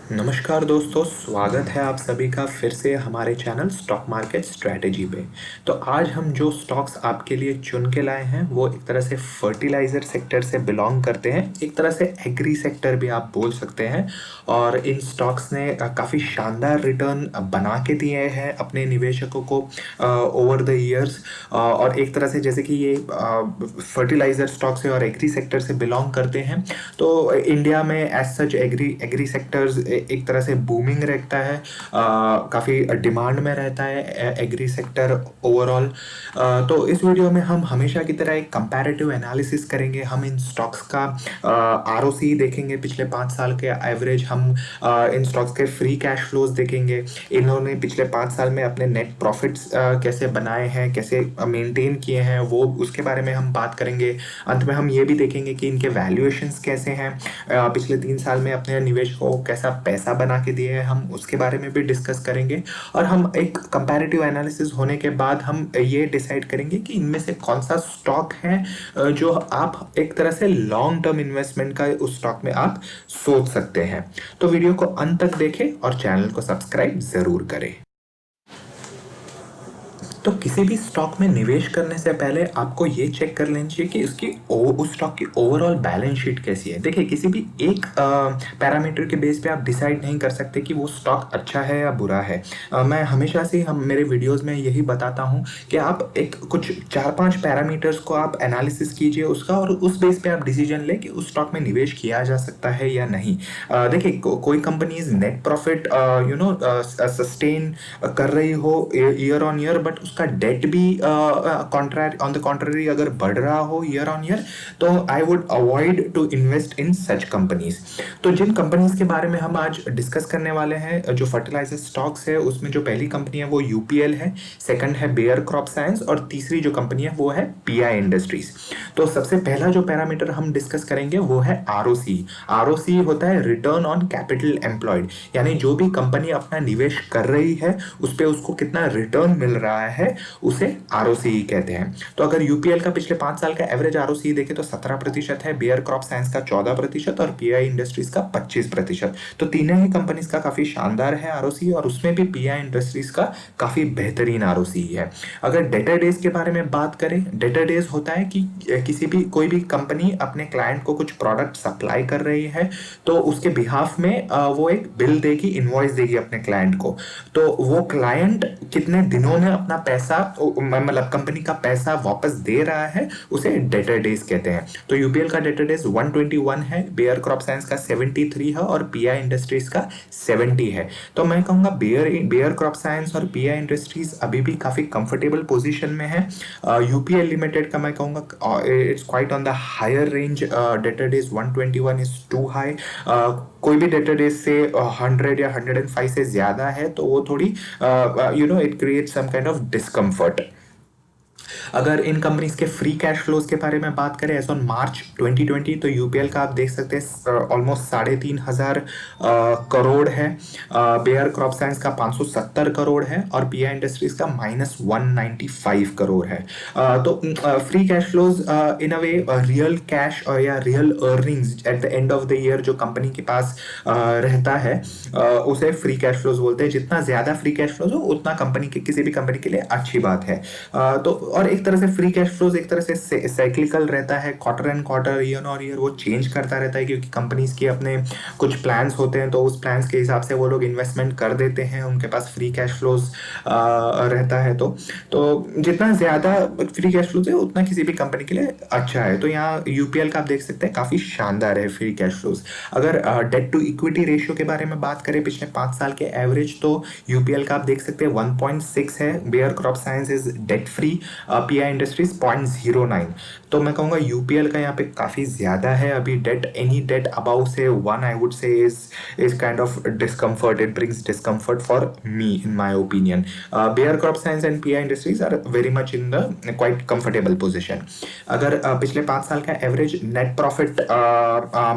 नमस्कार दोस्तों, स्वागत है आप सभी का फिर से हमारे चैनल स्टॉक मार्केट स्ट्रैटेजी पे। तो आज हम जो स्टॉक्स आपके लिए चुन के लाए हैं वो एक तरह से फर्टिलाइजर सेक्टर से बिलोंग करते हैं, एक तरह से एग्री सेक्टर भी आप बोल सकते हैं। और इन स्टॉक्स ने काफ़ी शानदार रिटर्न बना के दिए हैं अपने निवेशकों को ओवर द ईयर्स। और एक तरह से जैसे कि ये फर्टिलाइजर स्टॉक से और एग्री सेक्टर से बिलोंग करते हैं, तो इंडिया में as such agri agri sectors एक तरह से बूमिंग रहता है, काफ़ी डिमांड में रहता है एग्री सेक्टर ओवरऑल। तो इस वीडियो में हम हमेशा की तरह एक कंपैरेटिव एनालिसिस करेंगे। हम इन स्टॉक्स का आरओसी देखेंगे, पिछले 5 साल के एवरेज। हम इन स्टॉक्स के फ्री कैश फ्लोज देखेंगे, इन्होंने पिछले 5 साल में अपने नेट प्रॉफिट्स कैसे बनाए हैं, कैसे मेंटेन किए हैं, वो उसके बारे में हम बात करेंगे। अंत में हम ये भी देखेंगे कि इनके वैल्यूएशंस कैसे हैं, पिछले 3 साल में अपने निवेशकों को कैसा पैसा बना के दिए हैं, हम उसके बारे में भी डिस्कस करेंगे। और हम एक कंपैरेटिव एनालिसिस होने के बाद हम ये डिसाइड करेंगे कि इनमें से कौन सा स्टॉक है जो आप एक तरह से लॉन्ग टर्म इन्वेस्टमेंट का उस स्टॉक में आप सोच सकते हैं। तो वीडियो को अंत तक देखें और चैनल को सब्सक्राइब जरूर करें। तो किसी भी स्टॉक में निवेश करने से पहले आपको ये चेक कर लेना चाहिए कि उस स्टॉक की ओवरऑल बैलेंस शीट कैसी है। देखिए, किसी भी एक पैरामीटर के बेस पे आप डिसाइड नहीं कर सकते कि वो स्टॉक अच्छा है या बुरा है। मैं हमेशा से हम मेरे वीडियोस में यही बताता हूँ कि आप एक कुछ 4-5 पैरामीटर्स को आप एनालिसिस कीजिए उसका, और उस बेस पे आप डिसीजन लें कि उस स्टॉक में निवेश किया जा सकता है या नहीं। देखिए, कोई कंपनीज नेट प्रॉफिट सस्टेन कर रही हो ईयर ऑन ईयर, बट उसका डेट भी ऑन द कॉन्ट्ररी अगर बढ़ रहा हो ईयर ऑन ईयर, तो I would avoid to invest in such companies. तो जिन कंपनीज के बारे में हम आज डिस्कस करने वाले हैं, जो फर्टिलाइजर स्टॉक्स है, उसमें जो पहली कंपनी है वो यूपीएल है, सेकंड है बेयर क्रॉप साइंस, और तीसरी जो कंपनी है वो है पीआई इंडस्ट्रीज। तो सबसे पहला जो पैरामीटर हम डिस्कस करेंगे वो है आरओसी। आरओसी होता है रिटर्न ऑन कैपिटल एम्प्लॉयड, यानी जो भी कंपनी अपना निवेश कर रही है उस पे उसको कितना रिटर्न मिल रहा है, उसे आरओसी कहते हैं। तो अगर यूपीएल का पिछले 5 साल का एवरेज आरओसी देखे तो 17% है, बेयर क्रॉप साइंस का 14% और पीआई इंडस्ट्रीज का 25%। तो तीनों ही कंपनीज का काफी शानदार है आरओसी, और उसमें भी पीआई इंडस्ट्रीज का काफी बेहतरीन आरओसी है। अगर डेटर डेज के बारे में बात करें, डेटर डेज होता है कि कोई भी कंपनी अपने क्लाइंट को कुछ प्रोडक्ट सप्लाई कर रही है, तो उसके बिहाफ में वो एक बिल देगी, इनवॉइस देगी अपने क्लाइंट को। तो वो क्लाइंट कितने दिनों में अपना पैसा, मतलब कंपनी का पैसा वापस दे रहा है, उसे डेटर डेज कहते हैं। तो यूपीएल का डेटर डेज 121 है, बेयर क्रॉप साइंस का 73 है, और पीआई इंडस्ट्रीज का 70 है। तो मैं कहूँगा बेयर क्रॉप साइंस और पीआई इंडस्ट्रीज अभी भी काफी कंफर्टेबल पोजीशन में है। यूपीएल लिमिटेड का मैं कहूँगा it's quite on the higher range, debtor days 121 is too high. कोई भी डेटा डेज से 100 या 105 से ज्यादा है तो वो थोड़ी it create some kind of discomfort. अगर इन कंपनीज के फ्री कैश फ्लोज के बारे में बात करें एज ऑन मार्च 2020, तो यूपीएल का आप देख सकते हैं ऑलमोस्ट 3,500 करोड़ है, बेयर क्रॉप साइंस का 570 करोड़ है, और पीआई इंडस्ट्रीज का -195 करोड़ है। तो free cash flows in a way real cash या real earnings at the end of the year जो कंपनी के पास रहता है, उसे फ्री कैश फ्लोज बोलते हैं। जितना ज्यादा फ्री कैश फ्लोज हो उतना कंपनी के किसी भी कंपनी के लिए अच्छी बात है। तो और एक तरह से फ्री कैश फ्लोज एक तरह से साइक्लिकल रहता है, क्वार्टर एंड क्वार्टर, ईयर और ईयर वो चेंज करता रहता है, क्योंकि कंपनीज के अपने कुछ प्लान्स होते हैं, तो उस प्लान्स के हिसाब से वो लोग इन्वेस्टमेंट कर देते हैं, उनके पास फ्री कैश फ्लोज रहता है। तो जितना ज्यादा फ्री कैश फ्लोज है उतना किसी भी कंपनी के लिए अच्छा है। तो यहाँ यूपीएल का आप देख सकते हैं काफी शानदार है फ्री कैश फ्लोज। अगर डेट टू इक्विटी रेशियो के बारे में बात करें पिछले 5 साल के एवरेज, तो यूपीएल का आप देख सकते हैं 1.6 है, Bayer crop science is debt free, PI industries 0.09। तो मैं कहूँगा यूपीएल का यहाँ पे काफ़ी ज़्यादा है अभी date. Any date about say 1 I would say is kind of discomfort, it brings discomfort for me in my opinion. Bayer crop science and PI industries are very much in the quite comfortable position. अगर पिछले 5 साल का average net profit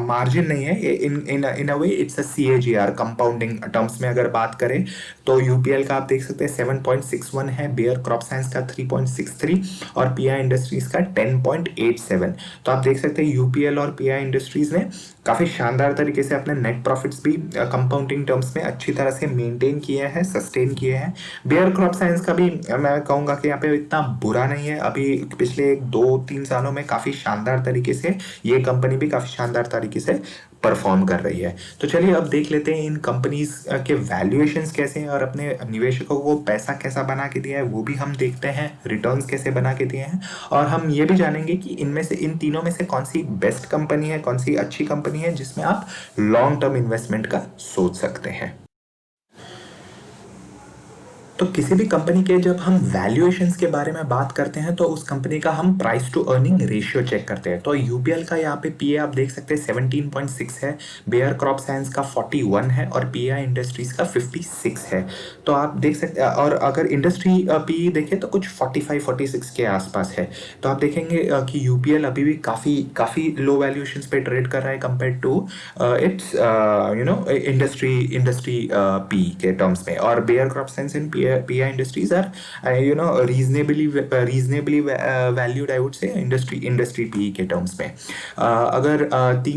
margin नहीं है, in a way it's a CAGR compounding terms में अगर बात करें, तो यूपीएल का आप देख सकते हैं 7.61 है, बेयर क्रॉप साइंस का 3.63 6.63 और पीआई इंडस्ट्रीज का 10.87। तो आप देख सकते हैं यूपीएल और पीआई इंडस्ट्रीज ने काफ़ी शानदार तरीके से अपने नेट प्रॉफिट्स भी कंपाउंडिंग टर्म्स में अच्छी तरह से मेंटेन किए हैं, सस्टेन किए हैं। बेयर क्रॉप साइंस का भी मैं कहूँगा कि यहाँ पे इतना बुरा नहीं है। अभी पिछले 2-3 सालों में काफ़ी शानदार तरीके से ये कंपनी भी काफ़ी शानदार तरीके से परफॉर्म कर रही है। तो चलिए अब देख लेते हैं इन कंपनीज के वैल्यूएशंस कैसे हैं और अपने निवेशकों को पैसा कैसा बना के दिया है वो भी हम देखते हैं, रिटर्न्स कैसे बना के दिए हैं। और हम ये भी जानेंगे कि इनमें से इन तीनों में से कौन सी बेस्ट कंपनी है, कौन सी अच्छी कंपनी है जिसमें आप लॉन्ग टर्म इन्वेस्टमेंट का सोच सकते हैं। तो किसी भी कंपनी के जब हम वैल्यूएशंस के बारे में बात करते हैं तो उस कंपनी का हम price to earning ratio check करते हैं। तो यूपीएल का यहाँ पे पीए आप देख सकते हैं 17.6 है, बेयर क्रॉप साइंस का 41 है और पीआई इंडस्ट्रीज का 56 है। तो आप देख सकते हैं, और अगर इंडस्ट्री पीई देखें तो कुछ 45-46 के आसपास है। तो आप देखेंगे कि यूपीएल अभी भी काफ़ी लो वैल्यूएशंस पे ट्रेड कर रहा है compare to its industry P के टर्म्स में। और Bayer crop science and PI industries are reasonably valued, I would say, industry PE के टर्म्स में। अगर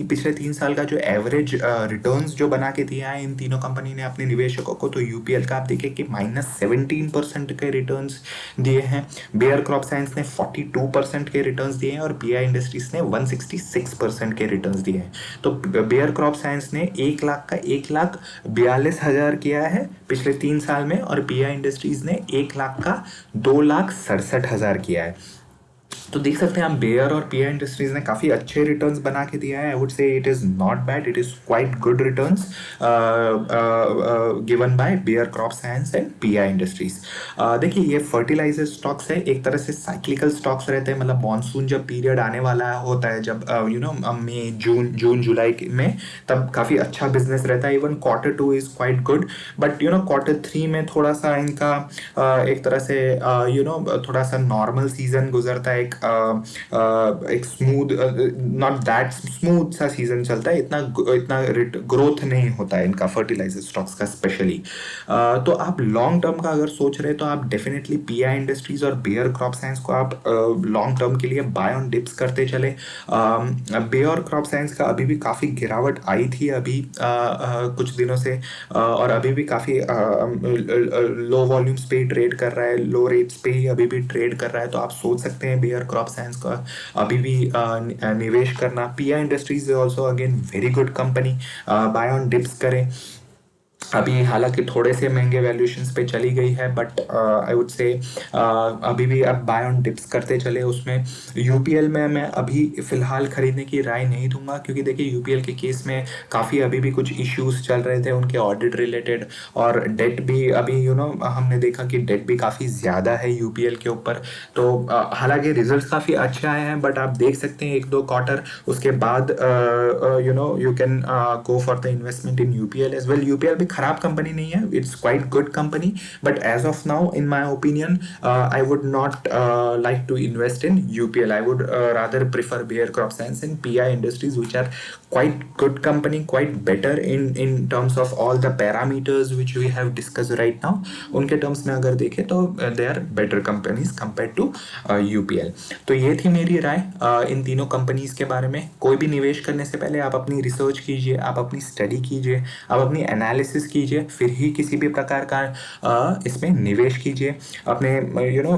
पिछले 3 साल का जो एवरेज रिटर्न्स जो बना के दिया है इन तीनों कंपनी ने अपने निवेशकों को, तो यूपीएल का आप देखिए कि -17% के रिटर्न्स दिए हैं, बेयर क्रॉप साइंस ने 42% के रिटर्न्स दिए हैं और पीआई इंडस्ट्रीज ने 166% के रिटर्न्स दिए हैं। तो बेयर क्रॉप साइंस ने 1,42,000 किया है पिछले 3 साल में और पीआई इंडस्ट्रीज ने 1,00,000 का 2,67,000 किया है। तो देख सकते हैं आप बेयर और पीआई इंडस्ट्रीज ने काफ़ी अच्छे रिटर्न्स बना के दिया है। I would say it is not bad, it is quite good returns given by Bayer crop science and PI industries. देखिए ये फर्टिलाइजर स्टॉक्स है, एक तरह से साइक्लिकल स्टॉक्स रहते हैं, मतलब मानसून जब पीरियड आने वाला होता है, जब मई जून जुलाई में, तब काफ़ी अच्छा बिजनेस रहता है। Even Q2 is quite good, but Q3 में थोड़ा सा इनका एक तरह से थोड़ा सा नॉर्मल सीजन गुजरता है, एक स्मूथ, नॉट दैट स्मूथ सा सीजन चलता है, इतना ग्रोथ नहीं होता है इनका फर्टिलाइजर स्टॉक्स का स्पेशली। तो आप लॉन्ग टर्म का अगर सोच रहे तो आप डेफिनेटली पीआई इंडस्ट्रीज और बेयर क्रॉप साइंस को आप लॉन्ग टर्म के लिए बाय ऑन डिप्स करते चले। बेयर क्रॉप साइंस का अभी भी काफ़ी गिरावट आई थी अभी कुछ दिनों से, और अभी भी काफ़ी लो वॉल्यूम्स पे ही ट्रेड कर रहा है, लो रेट्स पे ही अभी भी ट्रेड कर रहा है। तो आप सोच सकते हैं बेयर क्रॉप साइंस का अभी भी निवेश करना। PI industries is also again very good company, buy on dips करें। अभी हालांकि थोड़े से महंगे वैल्यूएशंस पे चली गई है, बट आई वुड से अभी भी अब बाय ऑन डिप्स करते चले उसमें। यूपीएल में मैं अभी फ़िलहाल ख़रीदने की राय नहीं दूंगा, क्योंकि देखिए यूपीएल के केस में काफ़ी अभी भी कुछ इश्यूज चल रहे थे उनके ऑडिट रिलेटेड, और डेट भी अभी हमने देखा कि डेट भी काफ़ी ज़्यादा है यूपीएल के ऊपर। तो हालांकि रिजल्ट्स काफ़ी अच्छे आए हैं, बट आप देख सकते हैं 1-2 क्वार्टर उसके बाद you can go for the investment in UPL as well. UPL भी खराब कंपनी नहीं है, it's quite good company, but as of now in my opinion I would not like to invest in UPL. I would rather prefer Bayer Crop Science and PI Industries, which are quite good company, quite better in terms of all the parameters which we have discussed right now. उनके terms में अगर देखें तो they are better companies compared to UPL। तो ये थी मेरी राय इन तीनों कंपनीज के बारे में। कोई भी निवेश करने से पहले आप अपनी रिसर्च कीजिए, आप अपनी स्टडी कीजिए, आप अपनी एनालिसिस कीजिए, फिर ही किसी भी प्रकार का इसमें निवेश कीजिए। अपने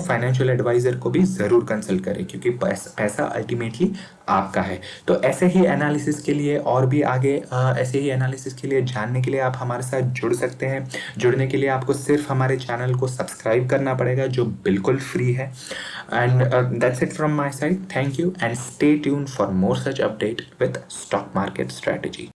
फाइनेंशियल एडवाइजर को भी ज़रूर कंसल्ट करें, क्योंकि पैसा अल्टीमेटली आपका है। तो ऐसे ही एनालिसिस के लिए और भी आगे ऐसे ही एनालिसिस के लिए जानने के लिए आप हमारे साथ जुड़ सकते हैं। जुड़ने के लिए आपको सिर्फ हमारे चैनल को सब्सक्राइब करना पड़ेगा, जो बिल्कुल फ्री है। And that's it from my side. Thank you and stay tuned for more such update with stock market strategy.